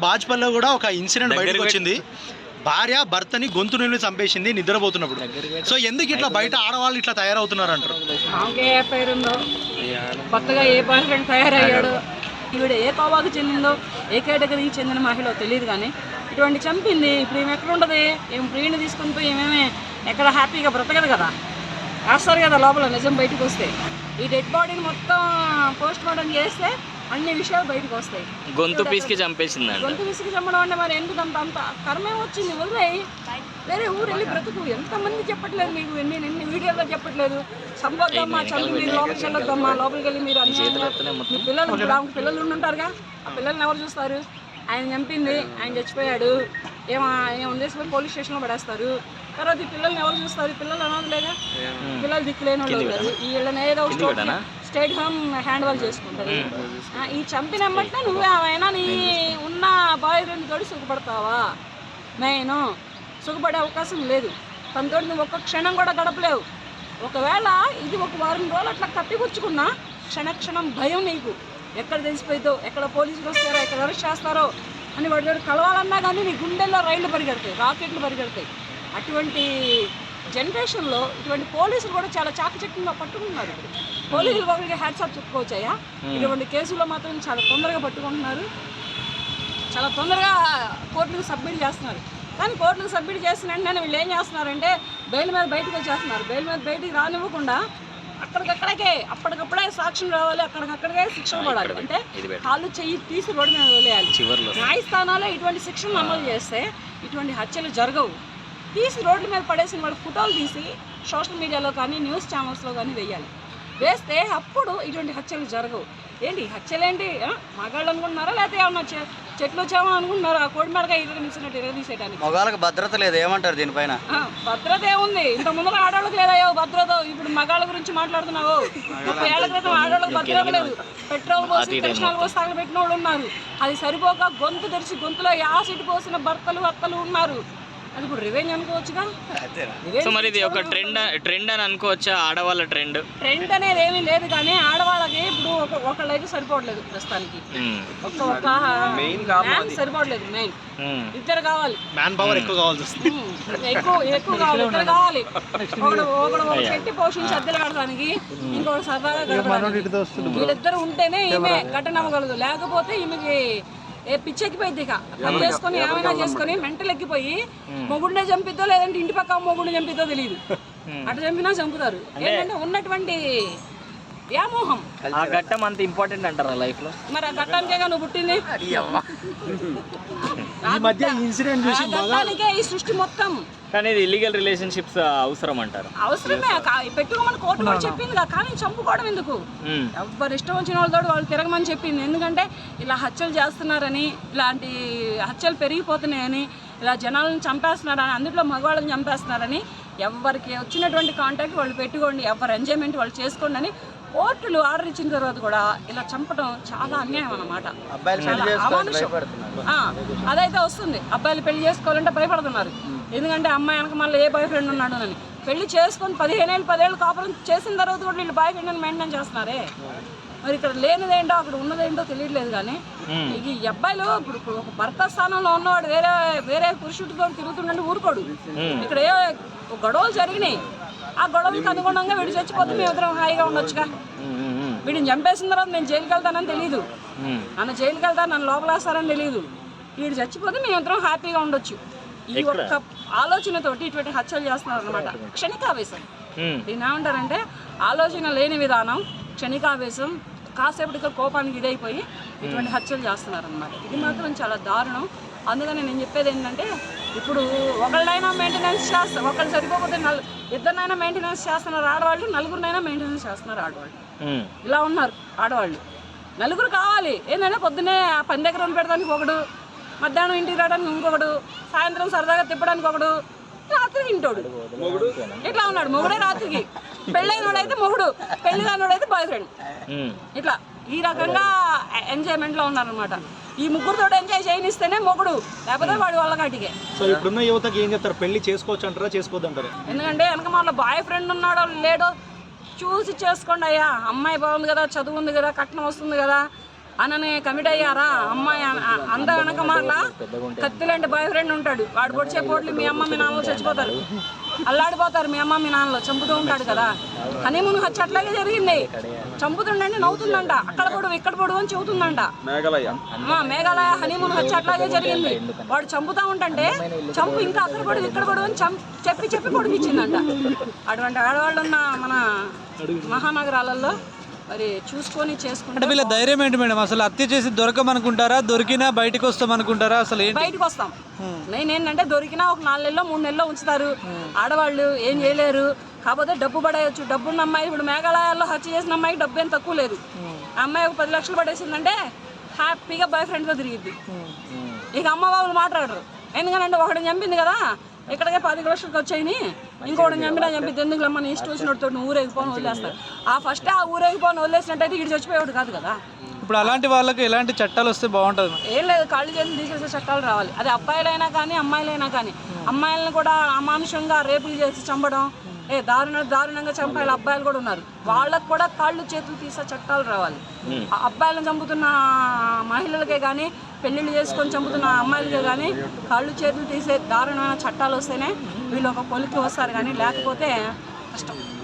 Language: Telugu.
బాజ్పల్లిలో కూడా ఒక ఇన్సిడెంట్ బయటకు వచ్చింది. భార్య భర్తని గొంతు నుండి చంపేసింది నిద్రపోతున్నప్పుడు. సో ఎందుకు ఇట్లా బయట ఆడవాళ్ళు ఇట్లా తయారవుతున్నారు అంటారు? కొత్తగా ఏ బాయ్ ఫ్రెండ్ తయారయ్యాడు, ఈవిడ ఏ కోవాకు చెందిందో, ఏ కేటగిరీకి చెందిన మహిళ తెలియదు, కానీ ఇటువంటి చంపింది. ఇప్పుడు ఏమి ఎక్కడ ఉండదు, ఏం ప్రియుని తీసుకొని పోయి ఏమేమి ఎక్కడ హ్యాపీగా బ్రతకదు కదా, వేస్తారు కదా లోపల నిజం బయటకు వస్తే. ఈ డెడ్ బాడీని మొత్తం పోస్ట్ మార్టం చేస్తే అన్ని విషయాలు బయటకు వస్తాయి. గొంతు పీసుకి చంపేసింది. గొంతు పీసుకి చంపడం అంటే మరి ఎందుకు అంత కర్మేం వచ్చింది? వదిలేయి, వేరే ఊరు వెళ్ళి బ్రతుకు. ఎంతమంది చెప్పట్లేదు మీకు, ఎన్ని వీడియోలో చెప్పట్లేదు. చంపొద్దమ్మా, చంపి మీరు లోపలికి వెళ్ళొద్దమ్మా, లోపలికి వెళ్ళి మీరు మీ పిల్లలు ఉండుంటారుగా, ఆ పిల్లల్ని ఎవరు చూస్తారు? ఆయన చంపింది, ఆయన చచ్చిపోయాడు, ఏం తీసుకుని పోలీస్ స్టేషన్లో పడేస్తారు. తర్వాత ఈ పిల్లల్ని ఎవరు చూస్తారు? పిల్లలు అనాథలేగా, పిల్లలు దిక్కులేని వాళ్ళు ఉంటారు. వీళ్ళని ఏదో స్టేట్ హోమ్ హ్యాండ్ ఓవర్ చేసుకుంటారు. ఈ చంపినమ్మంటే నువ్వే ఏమైనా నీ ఉన్న బాయ్ ఫ్రెండ్ తోటి సుఖపడతావా? మెయిన్ సుఖపడే అవకాశం లేదు. తనతో నువ్వు ఒక్క క్షణం కూడా గడపలేవు. ఒకవేళ ఇది ఒక వారం రోజులు అట్లా కప్పిపుచ్చుకున్నా క్షణక్షణం భయం నీకు. ఎక్కడ తెలిసిపోయిద్దో, ఎక్కడ పోలీసులు వస్తారో, ఎక్కడ అరెస్ట్ చేస్తారో అని వాడి కలవాలన్నా కానీ నీ గుండెల్లో రైళ్లు పరిగెడతాయి, రాకెట్లు పరిగెడతాయి. అటువంటి జనరేషన్లో ఇటువంటి పోలీసులు కూడా చాలా చాకచక్యంగా పట్టుకుంటున్నారు. పోలీసులు ఒకరికి హ్యాట్సాప్ చెప్పుకోవచ్చాయా? ఇటువంటి కేసుల్లో మాత్రం చాలా తొందరగా పట్టుకుంటున్నారు, చాలా తొందరగా కోర్టులకు సబ్మిట్ చేస్తున్నారు. కానీ కోర్టులకు సబ్మిట్ చేసిన వెంటనే వీళ్ళు ఏం చేస్తున్నారంటే బెయిల్ మీద బయటకు వచ్చేస్తున్నారు. బెయిల్ మీద బయటికి రానివ్వకుండా అప్పటికప్పుడే సాక్ష్యం రావాలి, అక్కడికక్కడికే శిక్షణ పడాలి. అంటే కాళ్ళు చెయ్యి తీసి రోడ్డు మీద వదిలేయాలి. న్యాయస్థానాల్లో ఇటువంటి శిక్షణ అమలు చేస్తే ఇటువంటి హత్యలు జరగవు. తీసి రోడ్ల మీద పడేసిన వాళ్ళ ఫోటోలు తీసి సోషల్ మీడియాలో కానీ న్యూస్ ఛానల్స్లో కానీ వేయాలి. వేస్తే అప్పుడు ఇటువంటి హత్యలు జరగవు. ఏంటి హత్యలేంటి? మగాళ్ళు అనుకుంటున్నారా, లేకపోతే ఏమన్నా చెట్లు వచ్చామో అనుకుంటున్నారా? కోడి మెడగా ఇరగనిచ్చినట్టు ఇరగదీసేయడానికి. మగాళ్ళకి భద్రత లేదు ఏమంటారు దీనిపైన? భద్రత ఏముంది? ఇంత ముందు ఆడవాళ్ళకి లేదయ్యో భద్రత. ఇప్పుడు మగాళ్ళ గురించి మాట్లాడుతున్నావు. 30 ఏళ్ల క్రితం ఆడవాళ్ళకి భద్రత లేదు. పెట్రోల్ పోసి కృష్ణాలు పోసి తగలబెట్టిన వాళ్ళు ఉన్నారు. అది సరిపోక గొంతు తెరిచి గొంతులో యాసిడ్ పోసిన భర్తలు అత్తలు ఉన్నారు. అది ఇప్పుడు రివెంజ్ అనుకోవచ్చుగా. సో మరి ఇది ఒక ట్రెండ్ అని అనుకోవచ్చా? ఆడవాళ్ళ ట్రెండ్ అనేది ఏమీ లేదు, కానీ ఆడవాళ్ళకి ఇప్పుడు ఒకళ్ళైతే సరిపోవట్లేదు ప్రస్తుతానికి. సరిపోవట్లేదు. మెయిన్ ఇద్దరు కావాలి, మ్యాన్ పవర్ ఎక్కువ కావాల్సి వస్తుంది. ఎక్కువ కావాలి, ఇద్దరు కావాలి. ఒకడు పెట్టి పోషించి అద్దెలు కడటానికి, ఇంకొకటి సరదాగా గడపడానికి. వీళ్ళిద్దరు ఉంటేనే ఈమె ఘటన అవ్వగలదు. లేకపోతే ఈమెకి పిచ్చెక్కిపోయింది. ఇక పని చేసుకొని ఏమైనా చేసుకొని మెంటల్ ఎక్కిపోయి మొగుడినే చంపిద్దో లేదంటే ఇంటి పక్క మొగుడిని చంపిద్దో తెలియదు. అటు చంపినా చంపుతారు. ఏంటంటే ఉన్నటువంటి వ్యామోహం. ఆ ఘట్టం అంత ఇంపార్టెంట్ అంటారా లైఫ్ లో? మరి ఆ ఘట్టానికేగా నువ్వు పుట్టింది. ఘట్టానికే ఈ సృష్టి మొత్తం. కానీ ఇది ఇల్లీగల్ రిలేషన్షిప్స్ అవసరం అంటారు? అవసరమే, పెట్టుకోమని కోర్టు కూడా చెప్పింది. కానీ చంపుకోవడం ఎందుకు? ఎవరు ఇష్టం వచ్చిన వాళ్ళతో వాళ్ళు తిరగమని చెప్పింది. ఎందుకంటే ఇలా హత్యలు చేస్తున్నారని, ఇలాంటి హత్యలు పెరిగిపోతున్నాయని, ఇలా జనాలను చంపేస్తున్నారని, అందులో మగవాళ్ళని చంపేస్తున్నారని ఎవరికి వచ్చినటువంటి కాంటాక్ట్ వాళ్ళు పెట్టుకోండి, ఎవరు ఎంజాయ్మెంట్ వాళ్ళు చేసుకోండి అని కోర్టులు ఆర్డర్ ఇచ్చిన తర్వాత కూడా ఇలా చంపడం చాలా అన్యాయం అన్నమాట. అమానుషం. అదైతే వస్తుంది. అబ్బాయిలు పెళ్లి చేసుకోవాలంటే భయపడుతున్నారు. ఎందుకంటే అమ్మాయి వెనక మళ్ళీ ఏ బాయ్ ఫ్రెండ్ ఉన్నాడు అని. పెళ్లి చేసుకొని 10 ఏళ్ళు కాపురం చేసిన తర్వాత కూడా వీళ్ళు బాయ్ ఫ్రెండ్ మెయింటైన్ చేస్తున్నారే. మరి ఇక్కడ లేనిదేంటో అక్కడ ఉన్నదేంటో తెలియట్లేదు. కానీ ఈ అబ్బాయిలు ఇప్పుడు ఒక భర్త స్థానంలో ఉన్నవాడు వేరే పురుషుడితో తిరుగుతుండే ఊరుకోడు. ఇక్కడ ఏ గొడవలు జరిగినాయి, ఆ గొడవలకు అనుగుణంగా వీడు చచ్చిపోతే మేము ఇద్దరం హాయిగా ఉండొచ్చుగా. వీడిని చంపేసిన తర్వాత నేను జైలుకి వెళ్తానని తెలియదు, నన్ను జైలుకి వెళ్తాను, నన్ను లోపలేస్తారని తెలియదు. వీడు చచ్చిపోతే మేము ఇద్దరం హ్యాపీగా ఉండొచ్చు. ఈ ఒక్క ఆలోచనతోటి ఇటువంటి హత్యలు చేస్తున్నారు అనమాట. క్షణికావేశం. దీన్ని ఏమంటారంటే ఆలోచన లేని విధానం, క్షణికావేశం, కాసేపటిగా కోపానికి ఇదైపోయి ఇటువంటి హత్యలు చేస్తున్నారు అనమాట. ఇది మాత్రం చాలా దారుణం. అందుకని నేను చెప్పేది ఏంటంటే ఇప్పుడు ఒకళ్ళైనా మెయింటెనెన్స్ చేస్తారు, ఒకళ్ళు సరిపోతే ఇద్దరినైనా మెయింటెనెన్స్ చేస్తున్నారు ఆడవాళ్ళు, నలుగురినైనా మెయింటెనెన్స్ చేస్తున్నారు ఆడవాళ్ళు. ఇలా ఉన్నారు ఆడవాళ్ళు. నలుగురు కావాలి. ఏంటంటే పొద్దున్నే పని దగ్గర పెడడానికి ఒకడు, మధ్యాహ్నం ఇంటికి రావడానికి ఇంకొకడు, సాయంత్రం సరదాగా తిప్పడానికి ఒకడు, రాత్రికి ఇంటోడు. ఇట్లా ఉన్నాడు మొగుడే రాత్రికి. పెళ్ళైనోడైతే మొగుడు, పెళ్లి కానోడైతే బాయ్ ఫ్రెండ్. ఇట్లా ఈ రకంగా ఎంజాయ్మెంట్లో ఉన్నారనమాట. ఈ ముగ్గురుతో ఎంజాయ్ చేయనిస్తేనే మొగుడు, లేకపోతే వాడి వాళ్ళ కాటికే. సో ఇప్పుడున్న యువతకి ఏం చెప్తారు? పెళ్లి చేసుకోవచ్చు అంటారా, చేసుకోవద్దు అంటారా? ఎందుకంటే వెనక మన బాయ్ ఫ్రెండ్ ఉన్నాడో లేడో చూసి చేసుకోండి అయ్యా. అమ్మాయి బాగుంది కదా, చదువు ఉంది కదా, కట్నం వస్తుంది కదా, అనని కమిట్ అయ్యారా అమ్మాయి అంద వెనక మరలా కత్తిలాంటి బాయ్ ఫ్రెండ్ ఉంటాడు, వాడు పొడిచే పోట్లు మీ అమ్మ మీ నాన్నలో చచ్చిపోతారు, అల్లాడిపోతారు మీ అమ్మ మీ నాన్నలో, చంపుతూ ఉంటాడు కదా. హనీమూన్ హత్య అట్లాగే జరిగింది, చంపుతుండండి నవ్వుతుందంట, అక్కడ పొడువు ఇక్కడ పొడువు అని చెబుతుందంట. మేఘాలయ హనీమూన్ హత్య అట్లాగే జరిగింది, వాడు చంపుతా ఉంటే చంపు ఇంకా అక్కడ పొడువు ఇక్కడ పొడువు అని చెప్పి చెప్పి పొడిపించిందంట. అటువంటి ఆడవాళ్ళు ఉన్న మన మహానగరాలలో మరి చూసుకొని చేసుకుంటే. అంటే వీళ్ళ ధైర్యం ఏంటి మేడం? అసలు హత్య చేసి దొరకమనుకుంటారా, దొరికినా బయటకు వస్తామనుకుంటారా? అసలు బయటకు వస్తాం ఏంటంటే దొరికినా ఒక 4 నెలలో 3 నెలలో ఉంచుతారు. ఆడవాళ్ళు ఏం చేయలేరు, కాకపోతే డబ్బు పడేయచ్చు. డబ్బున్న అమ్మాయి ఇప్పుడు మేఘాలయాల్లో హత్య చేసిన అమ్మాయికి డబ్బు ఏం తక్కువ లేదు. ఆ అమ్మాయి ఒక 10 లక్షలు పడేసిందంటే హ్యాపీగా బాయ్ ఫ్రెండ్తో తిరిగిద్ది. ఇక అమ్మ బాబులు మాట్లాడరు, ఎందుకంటే ఒకటిని చంపింది కదా, ఇక్కడికే 10 లక్షలకు వచ్చాయని ఇంకోటి చంపినా చంపిద్ది, ఎందుకు మన ఇష్టం వచ్చినట్టు ఊరేగిపోని వదిలేస్తారు. ఫస్ట్ ఆ ఊరేగిపోని వదిలేసినట్టయితే ఇటు చచ్చిపోయేవాడు కాదు కదా. ఇప్పుడు అలాంటి వాళ్ళకి ఎలాంటి చట్టాలు వస్తే బాగుంటుంది? ఏం లేదు, కాళ్ళు చేతులు తీసేసే చట్టాలు రావాలి. అది అబ్బాయిలైనా కానీ అమ్మాయిలైనా కానీ. అమ్మాయిలను కూడా అమానుషంగా రేపులు చేసి చంపడం, దారుణంగా చంపాలి అబ్బాయిలు కూడా ఉన్నారు, వాళ్ళకు కూడా కాళ్ళు చేతులు తీసే చట్టాలు రావాలి. అబ్బాయిలను చంపుతున్న మహిళలకే కానీ పెళ్ళిళ్ళు చేసుకొని చంపుతున్న అమ్మాయిలకే కానీ కాళ్ళు చేతులు తీసే దారుణమైన చట్టాలు వస్తేనే వీళ్ళు ఒక కొలిక్కి వస్తారు, కానీ లేకపోతే కష్టం.